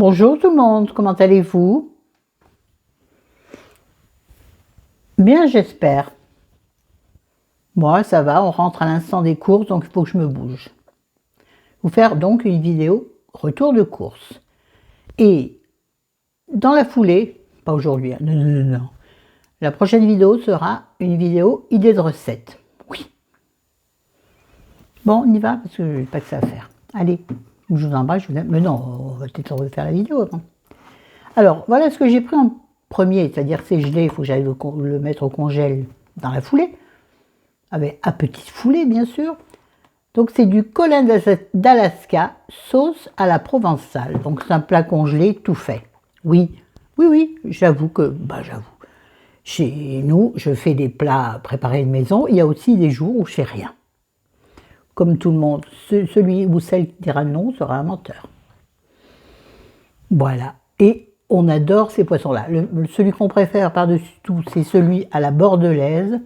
Bonjour tout le monde, comment allez-vous? Bien, j'espère. Moi, ça va, on rentre à l'instant des courses, donc il faut que je me bouge. Vous faire donc une vidéo retour de course. Et dans la foulée, pas aujourd'hui, hein, non. La prochaine vidéo sera une vidéo idée de recette. Oui. Bon, on y va, parce que je n'ai pas que ça à faire. Allez, je vous embrasse, je vous aime. Mais non, on va peut-être refaire la vidéo avant. Alors, voilà ce que j'ai pris en premier, c'est-à-dire c'est gelé, il faut que j'aille le mettre au congèle dans la foulée, avec à petite foulée bien sûr. Donc c'est du colin d'Alaska, sauce à la provençale. Donc c'est un plat congelé tout fait. Oui, j'avoue que, j'avoue. Chez nous, je fais des plats préparés de maison, il y a aussi des jours où je fais rien. Comme tout le monde, celui ou celle qui dira non sera un menteur. Voilà. Et on adore ces poissons-là. Celui qu'on préfère par-dessus tout, c'est celui à la bordelaise,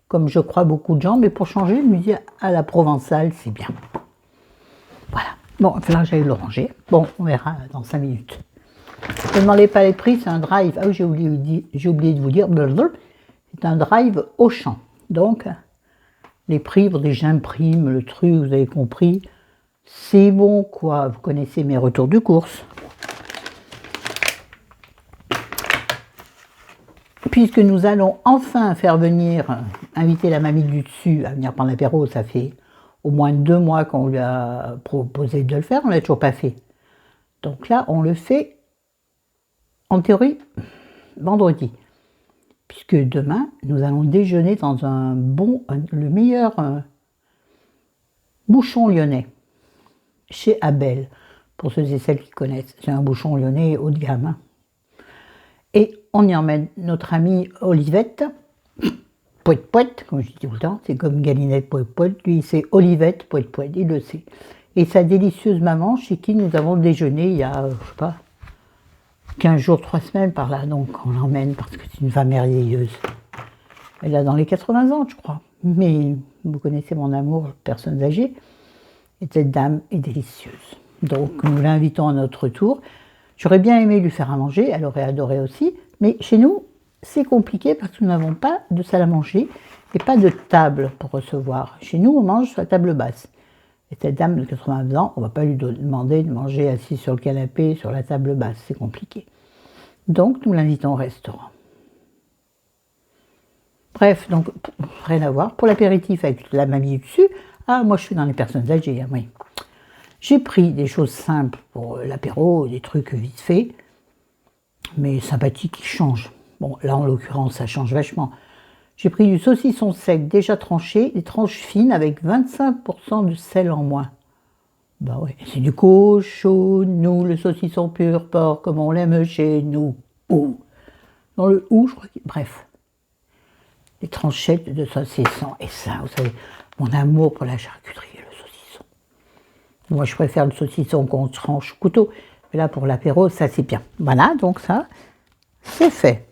comme je crois beaucoup de gens, mais pour changer, je me dis à la provençale, c'est bien. Voilà. Bon, il va falloir que j'aille le ranger. Bon, on verra dans 5 minutes. Ne demandez pas les prix, c'est un drive. Ah oui, j'ai oublié de vous dire, c'est un drive Auchan. Donc, les prix, j'imprime le truc, vous avez compris. C'est bon, quoi. Vous connaissez mes retours de course. Puisque nous allons enfin faire venir, inviter la mamie du dessus à venir prendre l'apéro, ça fait au moins 2 mois qu'on lui a proposé de le faire, on ne l'a toujours pas fait. Donc là, on le fait, en théorie, vendredi. Puisque demain, nous allons déjeuner dans le meilleur bouchon lyonnais, chez Abel, pour ceux et celles qui connaissent. C'est un bouchon lyonnais haut de gamme. Et on y emmène notre amie Olivette, Poète, comme je dis tout le temps, c'est comme Galinette Poète, lui c'est Olivette Poète, il le sait. Et sa délicieuse maman, chez qui nous avons déjeuné il y a, je sais pas, 15 jours, 3 semaines par là, donc on l'emmène parce que c'est une femme merveilleuse. Elle a dans les 80 ans, je crois. Mais vous connaissez mon amour, personnes âgées, et cette dame est délicieuse. Donc nous l'invitons à notre tour. J'aurais bien aimé lui faire à manger, elle aurait adoré aussi, mais chez nous, c'est compliqué parce que nous n'avons pas de salle à manger et pas de table pour recevoir. Chez nous, on mange sur la table basse. Et cette dame de 80 ans, on ne va pas lui demander de manger assis sur le canapé, sur la table basse, c'est compliqué. Donc, nous l'invitons au restaurant. Bref, donc, rien à voir. Pour l'apéritif avec la mamie dessus, moi je suis dans les personnes âgées, oui. J'ai pris des choses simples pour l'apéro, des trucs vite faits, mais sympathiques qui changent. Bon, là en l'occurrence, ça change vachement. J'ai pris du saucisson sec déjà tranché, des tranches fines avec 25% de sel en moins. Bah ouais, c'est du cochon, nous, le saucisson pur porc, comme on l'aime chez nous. Ouh. Dans le ou, je crois que... Bref. Les tranchettes de saucisson. Et ça, vous savez, mon amour pour la charcuterie et le saucisson. Moi, je préfère le saucisson qu'on tranche au couteau. Mais là, pour l'apéro, ça, c'est bien. Voilà, donc ça, c'est fait.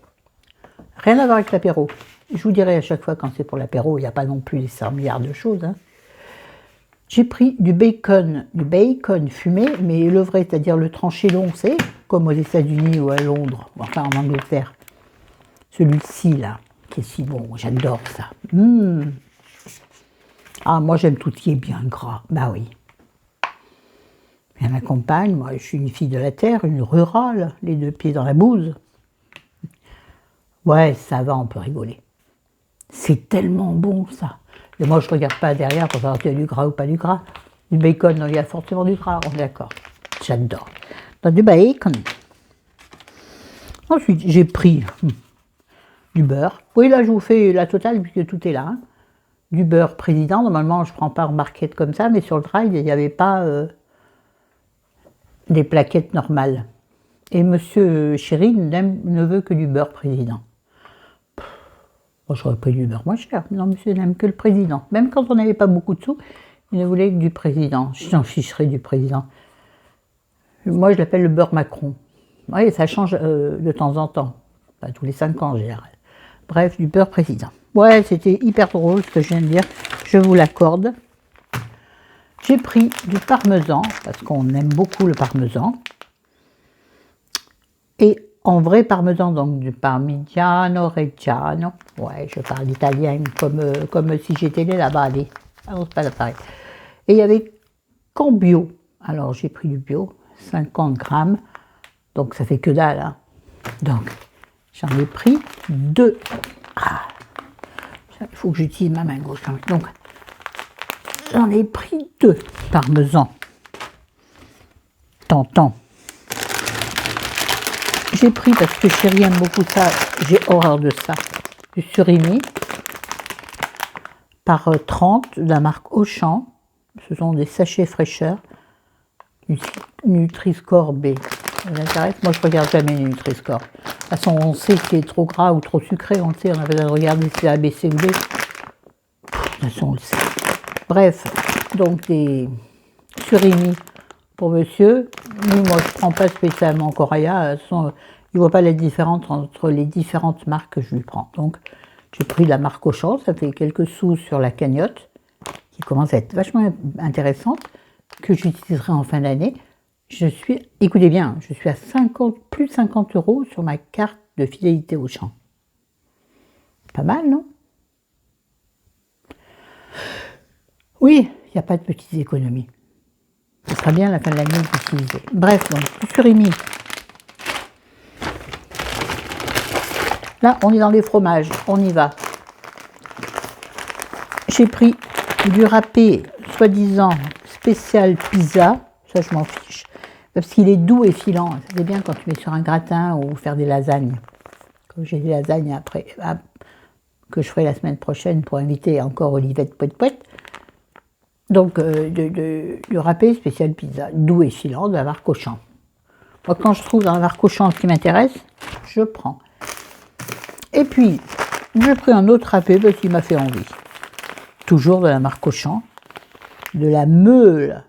Rien à voir avec l'apéro. Je vous dirai à chaque fois quand c'est pour l'apéro, il n'y a pas non plus les 100 milliards de choses. Hein. J'ai pris du bacon fumé, mais le vrai, c'est-à-dire le tranché long, c'est comme aux États-Unis ou à Londres, enfin en Angleterre. Celui-ci, là, qui est si bon, j'adore ça. Ah, moi j'aime tout ce qui est bien gras, bah oui. Et ma compagne, moi je suis une fille de la terre, une rurale, les 2 pieds dans la bouse. Ouais, ça va, on peut rigoler. C'est tellement bon, ça. Et moi, je ne regarde pas derrière pour savoir s'il y a du gras ou pas du gras. Du bacon, il y a forcément du gras, on est d'accord. J'adore. Donc, du bacon. Ensuite, j'ai pris du beurre. Oui, là, je vous fais la totale, puisque tout est là. Hein. Du beurre président. Normalement, je ne prends pas en marquette comme ça, mais sur le drive, il n'y avait pas des plaquettes normales. Et monsieur Chéri ne veut que du beurre président. Moi, j'aurais pris du beurre moins cher. Non, monsieur n'aime que le président. Même quand on n'avait pas beaucoup de sous, il ne voulait que du président. Je m'en ficherais du président. Moi, je l'appelle le beurre Macron. Oui, ça change de temps en temps. Pas tous les 5 ans en général. Bref, du beurre président. Ouais, c'était hyper drôle ce que je viens de dire. Je vous l'accorde. J'ai pris du parmesan, parce qu'on aime beaucoup le parmesan. et en vrai parmesan, donc du parmigiano reggiano. Ouais, je parle italien comme si j'étais né là-bas. Allez, alors c'est pas pareil. Et il y avait qu'en bio. Alors j'ai pris du bio, 50 grammes, donc ça fait que dalle. Hein. Donc j'en ai pris 2. Ah, il faut que j'utilise ma main gauche. Donc j'en ai pris 2 parmesan. Tentant. J'ai pris, parce que chérie aime beaucoup ça, j'ai horreur de ça, du surimi par 30 de la marque Auchan. Ce sont des sachets fraîcheur du Nutri-Score B. Ça vous intéresse? Moi, je regarde jamais les Nutri-Score. De toute façon, on sait ce qui est trop gras ou trop sucré, on le sait, on a besoin de regarder si c'est A, B, C ou D. De toute façon, on le sait. Bref, donc des surimi pour monsieur. Moi, je ne prends pas spécialement Coraya. Il ne voit pas la différence entre les différentes marques que je lui prends. Donc, j'ai pris la marque Auchan, ça fait quelques sous sur la cagnotte, qui commence à être vachement intéressante, que j'utiliserai en fin d'année. Écoutez bien, je suis à plus de 50 € sur ma carte de fidélité Auchan. Pas mal, non? Oui, il n'y a pas de petites économies. Ce sera bien à la fin de l'année d'utiliser. Bref, donc, du surimi. Là, on est dans les fromages, on y va. J'ai pris du râpé, soi-disant spécial pizza, ça je m'en fiche, parce qu'il est doux et filant. C'est bien quand tu mets sur un gratin ou faire des lasagnes. Comme j'ai des lasagnes après, que je ferai la semaine prochaine pour inviter encore Olivette Poète. Donc, du râpé spécial pizza, doux et filant de la marque Auchan. Moi, quand je trouve dans la marque Auchan ce qui m'intéresse, je prends. Et puis, j'ai pris un autre râpé parce qu'il m'a fait envie. Toujours de la marque Auchan, de la meule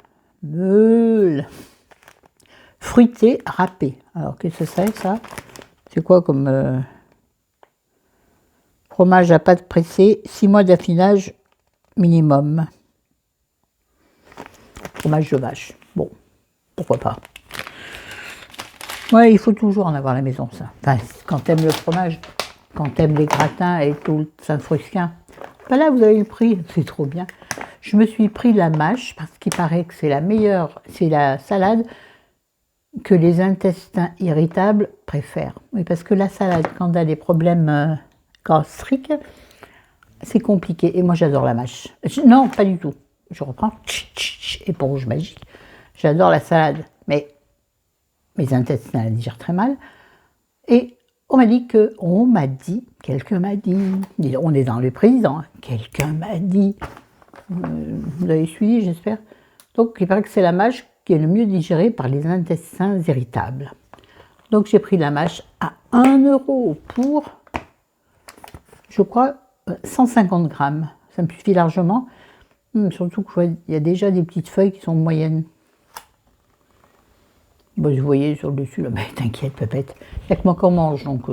fruitée râpée. Alors, qu'est-ce que c'est ça? C'est quoi comme fromage à pâte pressée, 6 mois d'affinage minimum. Fromage de vache. Bon, pourquoi pas. Ouais, il faut toujours en avoir à la maison, ça. Enfin, quand t'aimes le fromage, quand t'aimes les gratins et tout le Saint-Frusquin. Ben là, vous avez le prix, c'est trop bien. Je me suis pris la mâche, parce qu'il paraît que c'est la meilleure, c'est la salade que les intestins irritables préfèrent. Oui, parce que la salade, quand on a des problèmes gastriques, c'est compliqué. Et moi, j'adore la mâche. Non, pas du tout. Je reprends, éponge magique. J'adore la salade, mais mes intestins la digèrent très mal. Et quelqu'un m'a dit, on est dans le président, hein, quelqu'un m'a dit, vous avez suivi, j'espère. Donc, il paraît que c'est la mâche qui est le mieux digérée par les intestins irritables. Donc, j'ai pris la mâche à 1 € pour, je crois, 150 grammes. Ça me suffit largement. Surtout qu'il y a déjà des petites feuilles qui sont moyennes. Bon, vous voyez sur le dessus, là, mais t'inquiète, pépette. Il n'y a que moi qu'on mange, donc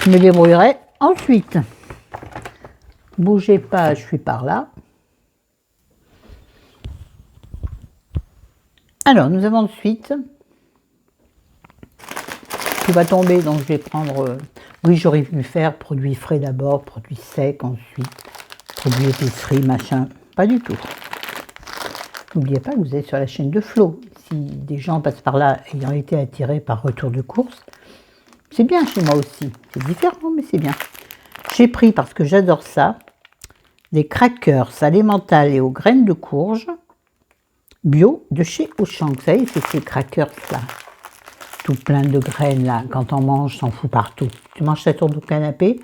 je me débrouillerai. Ensuite, bougez pas, je suis par là. Alors, nous avons ensuite, tout va tomber, donc je vais prendre, oui, j'aurais pu faire produits frais d'abord, produits secs ensuite, produits épicerie, machin, pas du tout. N'oubliez pas que vous êtes sur la chaîne de Flo. Si des gens passent par là ayant été attirés par retour de course, c'est bien chez moi aussi. C'est différent, mais c'est bien. J'ai pris, parce que j'adore ça, des crackers salés mental et aux graines de courge bio de chez Auchan. Vous savez, c'est ces crackers là, tout plein de graines là. Quand on mange, s'en fout partout. Tu manges ça sur ton canapé,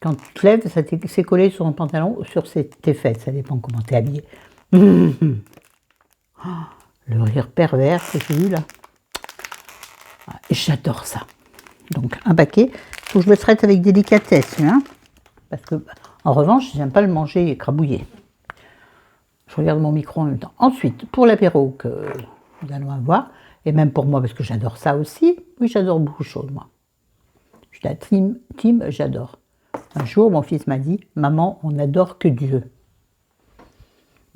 quand tu te lèves, ça s'est collé sur ton pantalon ou sur tes fesses. Ça dépend comment tu es habillé. Oh, le rire pervers que j'ai eu là. J'adore ça. Donc un paquet. Il faut que je le traite avec délicatesse. Hein, parce que, en revanche, j'aime pas le manger écrabouillé. Je regarde mon micro en même temps. Ensuite, pour l'apéro que nous allons avoir, et même pour moi, parce que j'adore ça aussi, oui, j'adore beaucoup de choses, moi. Je suis la team j'adore. Un jour, mon fils m'a dit, « Maman, on n'adore que Dieu. »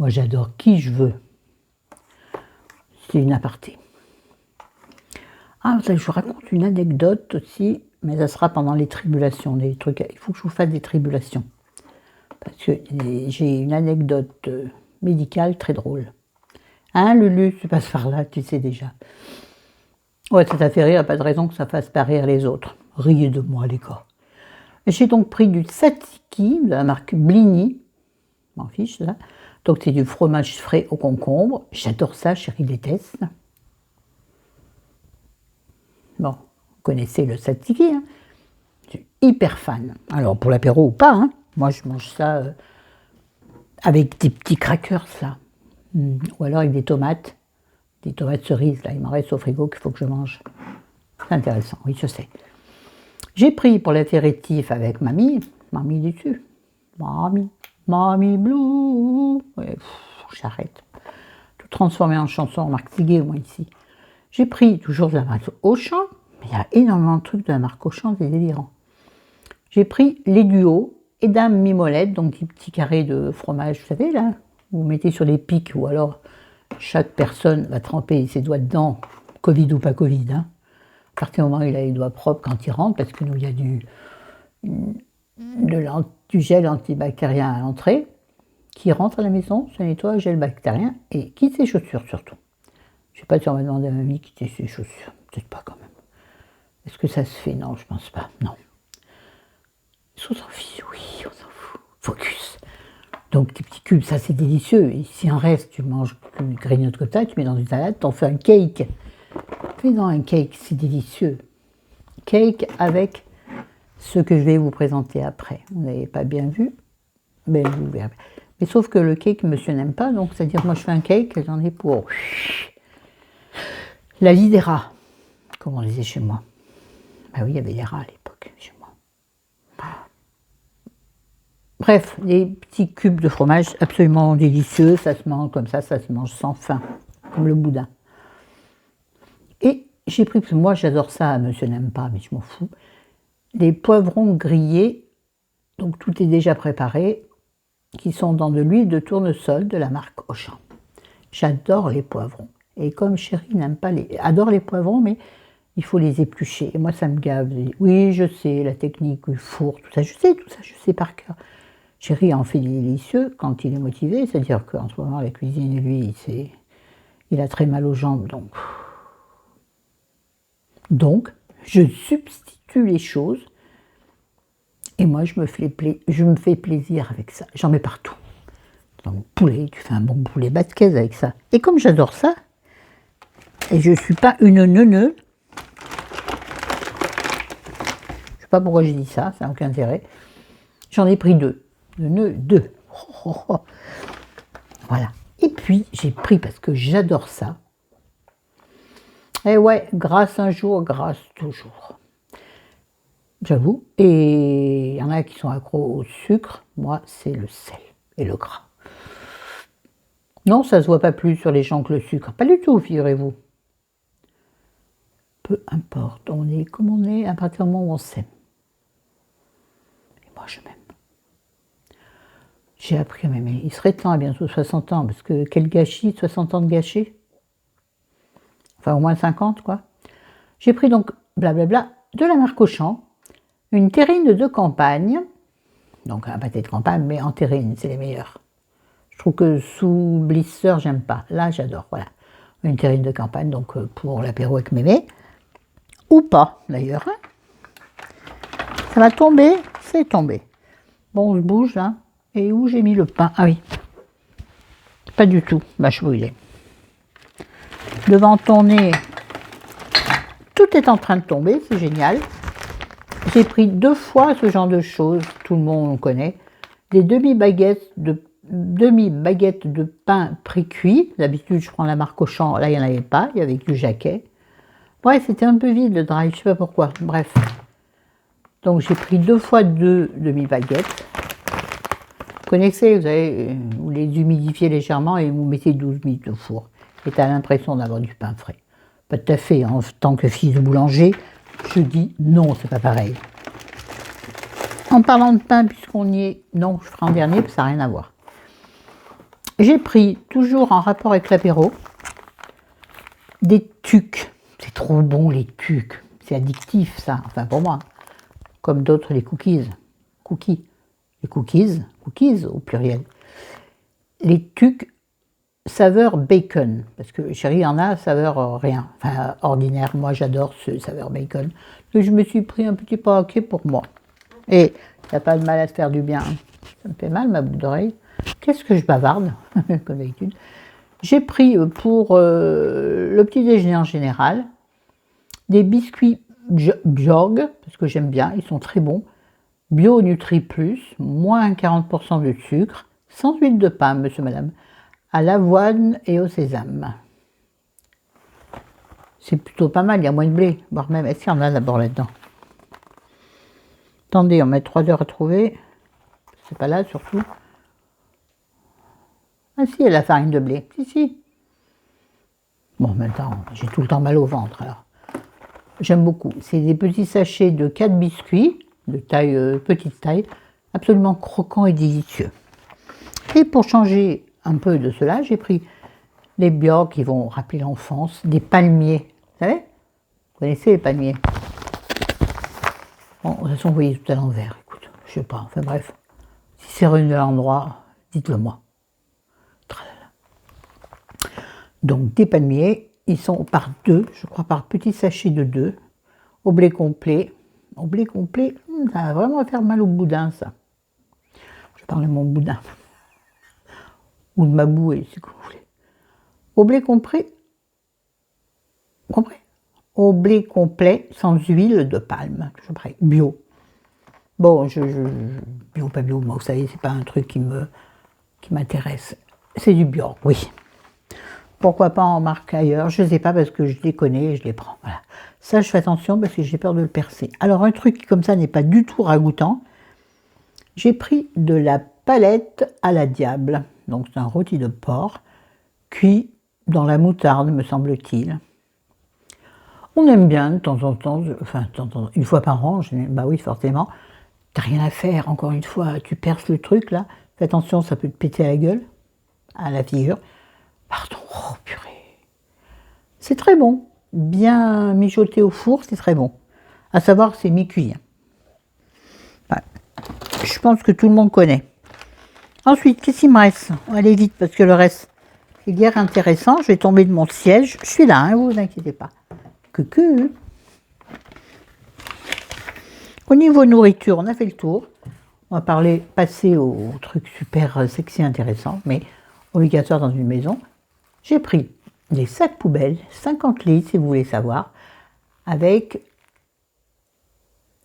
Moi, j'adore qui je veux. C'est une aparté. Ah, ça, je vous raconte une anecdote aussi, mais ça sera pendant les tribulations, des trucs. Il faut que je vous fasse des tribulations. Parce que j'ai une anecdote médicale très drôle. Hein, Lulu, tu passes par là, tu sais déjà. Ouais, ça t'a fait rire, pas de raison que ça fasse pas rire les autres. Riez de moi, les gars. J'ai donc pris du tzatziki de la marque Blini. M'en fiche, là. Donc, c'est du fromage frais au concombre. J'adore ça, chérie déteste. Bon, vous connaissez le tzatziki, hein. Je suis hyper fan. Alors, pour l'apéro ou pas, hein. Moi, je mange ça avec des petits crackers, là. Ou alors avec des tomates cerises, là. Il m'en reste au frigo qu'il faut que je mange. C'est intéressant, oui, je sais. J'ai pris pour l'apéritif avec mamie dessus. Mamie Blue. Ouais, j'arrête. Tout transformé en chanson, Marc Tiguet, moi, ici. J'ai pris toujours de la marque Auchan, mais il y a énormément de trucs de la marque Auchan, c'est délirant. J'ai pris les duos, Edam Mimolette, donc des petits carrés de fromage, vous savez, là, vous mettez sur les pics, ou alors chaque personne va tremper ses doigts dedans, Covid ou pas Covid, hein. À partir du moment où il a les doigts propres quand il rentre, parce que nous, il y a du gel antibactérien à l'entrée, qui rentre à la maison, se nettoie, gel bactérien, et quitte ses chaussures surtout. Je ne sais pas si on va demander à mamie de quitter ses chaussures. Peut-être pas quand même. Est-ce que ça se fait? Non, je pense pas. Non. Est-ce qu'on s'en fiche? Oui, on s'en fout. Focus. Donc, des petits cubes, ça c'est délicieux. Et si en reste, tu manges, tu grignotes comme ça, tu mets dans une salade, t'en fais un cake. Fais dans un cake, c'est délicieux. Cake avec ce que je vais vous présenter après. Vous n'avez pas bien vu, mais vous verrez. Mais sauf que le cake, monsieur n'aime pas, donc c'est-à-dire moi je fais un cake, j'en ai pour la vie des rats, comme on disait chez moi. Ah oui, il y avait des rats à l'époque chez moi. Bref, des petits cubes de fromage absolument délicieux, ça se mange comme ça se mange sans faim, comme le boudin. Et j'ai pris, parce que moi j'adore ça, monsieur n'aime pas, mais je m'en fous, des poivrons grillés, donc tout est déjà préparé, qui sont dans de l'huile de tournesol de la marque Auchan. J'adore les poivrons. Et comme chérie n'aime pas adore les poivrons, mais il faut les éplucher. Et moi, ça me gave. Oui, je sais, la technique, le four, tout ça, je sais par cœur. Chérie en fait des délicieux quand il est motivé, c'est-à-dire qu'en ce moment, la cuisine, lui, il a très mal aux jambes, donc je substitue les choses. Et moi, je me fais plaisir avec ça. J'en mets partout. Donc, poulet, tu fais un bon poulet bas de caisse avec ça. Et comme j'adore ça, et je ne suis pas une neuneu, je ne sais pas pourquoi j'ai dit ça, ça n'a aucun intérêt. J'en ai pris deux. Deux. Voilà. Et puis, j'ai pris, parce que j'adore ça. Et ouais, grâce un jour, grâce toujours. J'avoue. Et il y en a qui sont accros au sucre. Moi, c'est le sel et le gras. Non, ça ne se voit pas plus sur les gens que le sucre. Pas du tout, figurez-vous. Peu importe. On est comme on est à partir du moment où on s'aime. Et moi, je m'aime. J'ai appris à m'aimer. Il serait temps à bientôt 60 ans, parce que quel gâchis, 60 ans de gâchis. Enfin, au moins 50, quoi. J'ai pris donc, blablabla, de la marque Auchan, une terrine de campagne, donc un pâté de campagne, mais en terrine, c'est les meilleurs. Je trouve que sous blister, j'aime pas. Là, j'adore, voilà. Une terrine de campagne, donc pour l'apéro avec mémé. Ou pas, d'ailleurs. Hein. Ça va tomber, c'est tombé. Bon, on se bouge, là. Et où j'ai mis le pain? Ah oui. Pas du tout, vache brûlée. Devant ton nez, tout est en train de tomber, c'est génial. J'ai pris 2 fois ce genre de choses, tout le monde connaît. Des demi-baguettes de pain pré-cuit. D'habitude, je prends la marque Auchan. Là, il n'y en avait pas. Il y avait du Jacquet. Bref, c'était un peu vide le drive. Je ne sais pas pourquoi. Bref. Donc, j'ai pris 2 fois 2 demi-baguettes. Vous connaissez, vous les humidifiez légèrement et vous mettez 12 minutes au four. Et tu as l'impression d'avoir du pain frais. Pas tout à fait. En tant que fille de boulanger, je dis non, c'est pas pareil. En parlant de pain, puisqu'on y est, non, je ferai en dernier, parce que ça n'a rien à voir. J'ai pris, toujours en rapport avec l'apéro, des tucs. C'est trop bon les tucs. C'est addictif ça, enfin pour moi. Comme d'autres les cookies. Les cookies au pluriel. Les tucs saveur bacon. Parce que chérie, il y en a saveur rien. Enfin ordinaire. Moi j'adore ce saveur bacon. Donc je me suis pris un petit paquet pour moi. Et il n'y a pas de mal à se faire du bien. Ça me fait mal ma boucle d'oreille. Qu'est-ce que je bavarde, comme d'habitude. J'ai pris pour le petit déjeuner en général des biscuits Bjorg, parce que j'aime bien, ils sont très bons. Bio Nutri Plus, moins 40% de sucre, sans huile de palme, monsieur, madame, à l'avoine et au sésame. C'est plutôt pas mal, il y a moins de blé, voire même, est-ce qu'il y en a d'abord là-dedans? Attendez, on met 3 heures à trouver, c'est pas là surtout. Ah si, il y a la farine de blé, si. Bon, en même temps, j'ai tout le temps mal au ventre, alors. J'aime beaucoup. C'est des petits sachets de 4 biscuits, de taille, petite taille, absolument croquants et délicieux. Et pour changer un peu de cela, j'ai pris les Bjorg qui vont rappeler l'enfance, des palmiers. Vous savez? Vous connaissez les palmiers? Bon, de toute façon, vous voyez tout à l'envers. Écoute, je sais pas, enfin bref. Si c'est revenu à l'endroit, dites-le moi. Donc des palmiers, ils sont par 2, je crois par petit sachet de 2, au blé complet. Au blé complet, ça va vraiment faire mal au boudin ça. Je parle de mon boudin. Ou de ma bouée, si vous voulez. Au blé complet, au blé complet sans huile de palme, toujours pareil, bio. Bon, bio, pas bio, moi vous savez, c'est pas un truc qui m'intéresse. C'est du bio, oui. Pourquoi pas en marque ailleurs, je ne sais pas parce que je les connais et je les prends. Voilà. Ça, je fais attention parce que j'ai peur de le percer. Alors, un truc qui, comme ça, n'est pas du tout ragoûtant. J'ai pris de la palette à la diable. Donc, c'est un rôti de porc cuit dans la moutarde, me semble-t-il. On aime bien de temps en temps, enfin, une fois par an, bah oui, forcément. T'as rien à faire, encore une fois, tu perces le truc là. Fais attention, ça peut te péter à la gueule, à la figure. Pardon, oh purée. C'est très bon, bien mijoté au four, c'est très bon. À savoir, c'est mi-cuit. Ouais. Je pense que tout le monde connaît. Ensuite, qu'est-ce qu'il me reste? On va aller vite parce que le reste, c'est guère intéressant. Je vais tomber de mon siège. Je suis là, hein, vous inquiétez pas. Que. Au niveau nourriture, on a fait le tour. On va passer au truc super sexy intéressant, mais obligatoire dans une maison. J'ai pris des sacs poubelles, 50 litres si vous voulez savoir, avec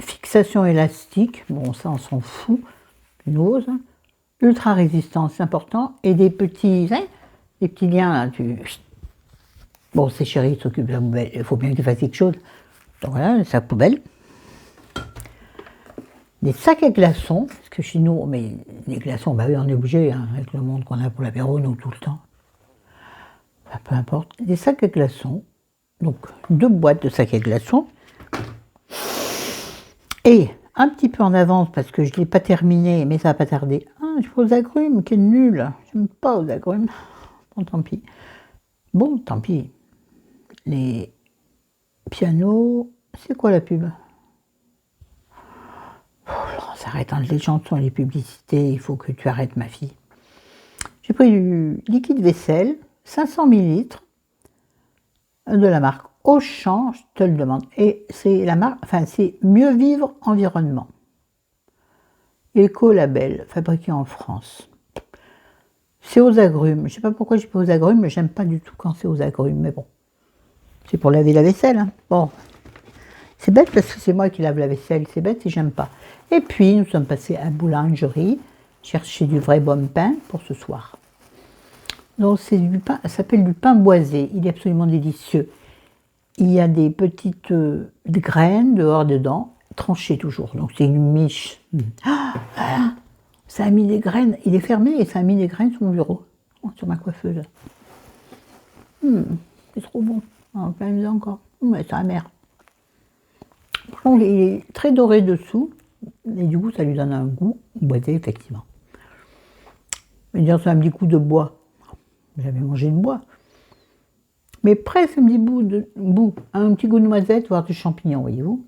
fixation élastique, bon ça on s'en fout, une ose, ultra résistance, c'est important, et des petits liens là, bon c'est chéri, il s'occupe de la poubelle, il faut bien qu'il fasse quelque chose. Donc voilà, le sac poubelle. Des sacs à glaçons, parce que chez nous, mais les glaçons, bah oui, on est obligé, hein, avec le monde qu'on a pour l'apéro, nous, tout le temps. Enfin, peu importe. Des sacs à glaçons, donc 2 boîtes de sacs à glaçons. Et un petit peu en avance, parce que je ne l'ai pas terminé, mais ça va pas tarder. Ah, je fais aux agrumes, quel nul. J'aime pas aux agrumes. Bon, tant pis. Bon, tant pis. Les pianos, c'est quoi la pub? On s'arrête entre les chansons et les publicités, il faut que tu arrêtes ma fille. J'ai pris du liquide vaisselle, 500 ml, de la marque Auchan, je te le demande. Et c'est la marque, enfin c'est Mieux Vivre Environnement. Écolabel, fabriqué en France. C'est aux agrumes. Je ne sais pas pourquoi j'ai pas aux agrumes, mais j'aime pas du tout quand c'est aux agrumes, mais bon. C'est pour laver la vaisselle, hein. Bon. C'est bête parce que c'est moi qui lave la vaisselle, c'est bête et j'aime pas. Et puis, nous sommes passés à boulangerie, chercher du vrai bon pain pour ce soir. Donc, c'est du pain, ça s'appelle du pain boisé, il est absolument délicieux. Il y a des petites graines dehors dedans, tranchées toujours, donc c'est une miche. Ah, voilà. Ça a mis des graines, il est fermé et ça a mis des graines sur mon bureau, sur ma coiffeuse. C'est trop bon, en plein dedans encore, mais c'est amer. Il est très doré dessous, et du coup ça lui donne un goût boisé, effectivement. Mais dire c'est un petit coup de bois. J'avais mangé de bois. mais presque un petit bout, un petit goût de noisette, voire de champignon, voyez-vous.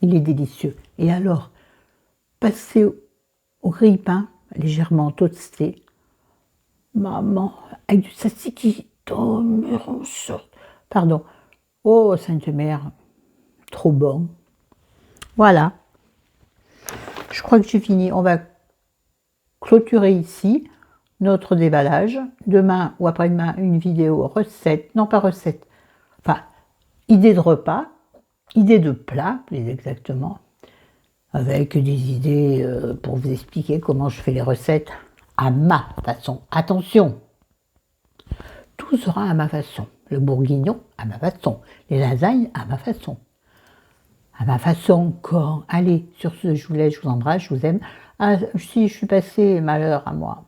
Il est délicieux. Et alors, passé au grille-pain, légèrement toasté, maman, avec du tzatziki, pardon, oh Sainte Mère, trop bon. Voilà, je crois que j'ai fini. On va clôturer ici notre déballage. Demain ou après-demain, une vidéo recette, non pas recette, enfin, idée de repas, idée de plat, plus exactement, avec des idées pour vous expliquer comment je fais les recettes à ma façon. Attention, tout sera à ma façon. Le bourguignon à ma façon, les lasagnes à ma façon. À ma façon encore. Allez, sur ce, je vous laisse, je vous embrasse, je vous aime. Ah, si je suis passée, malheur à moi.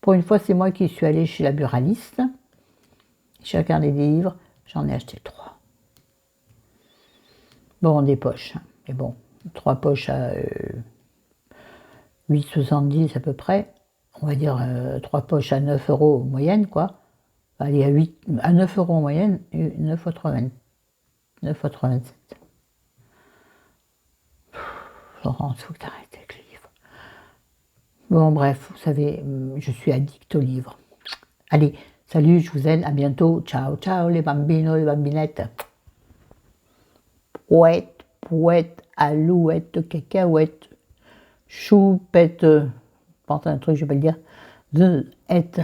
Pour une fois, c'est moi qui suis allée chez la buraliste. J'ai regardé des livres, j'en ai acheté 3. Bon, des poches, hein. Mais bon, 3 poches à 8,70 à peu près. On va dire 3 poches à 9 euros en moyenne, quoi. Allez, à 9 euros en moyenne, 9 fois 3, 9 fois 3, 27. Florence, il faut que tu arrêtes avec les livres. Bon, bref, vous savez, je suis addict aux livres. Allez, salut, je vous aime, à bientôt. Ciao, ciao, les bambinos, les bambinettes. Pouette, pouette, alouette, cacahuète, choupette, pense à un truc, je vais pas le dire, the, être.